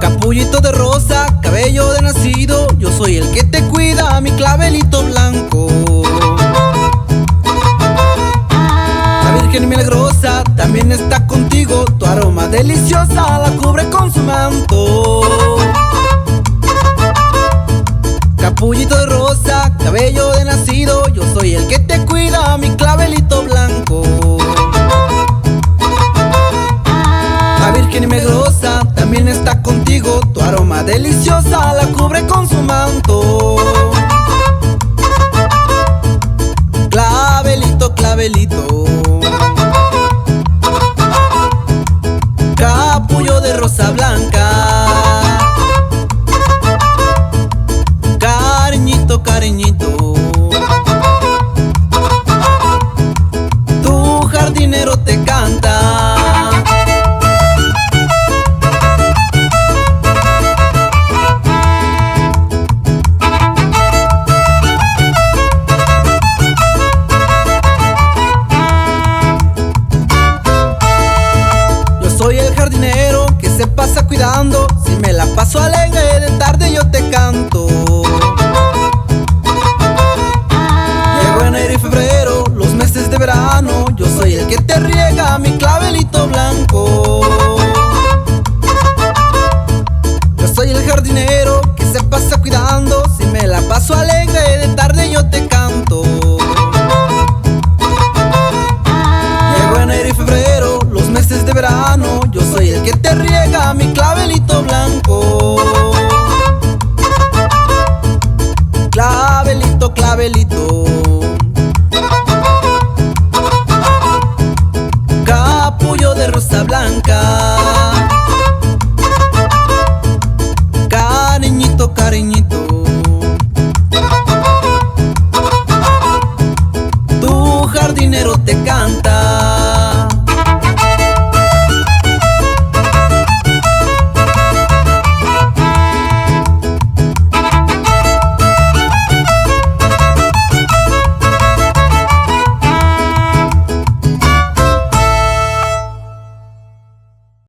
Capullito de rosa, cabello de nacido, yo soy el que te cuida, mi clavelito blanco. La Virgen milagrosa también está contigo, tu aroma deliciosa la cubre con su manto. Capullito de rosa, cabello de nacido, yo soy el que te cuida, mi clavelito blanco. La Virgen milagrosa también está contigo, tu aroma deliciosa la cubre con su manto. Clavelito, clavelito, capullo de rosa blanca, cariñito, cariñito, tu jardinero te canta. Soy el jardinero que se pasa cuidando, si me la paso alegre de tarde yo te canto. Llegó enero y febrero, los meses de verano, yo soy el que te riega, mi clavelito blanco. Yo soy el jardinero que se pasa cuidando, si me la paso alegre de tarde yo te canto. Llegó enero y febrero, los meses de verano, yo soy el que te riega, mi clavelito blanco. Clavelito, clavelito, capullo de rosa blanca,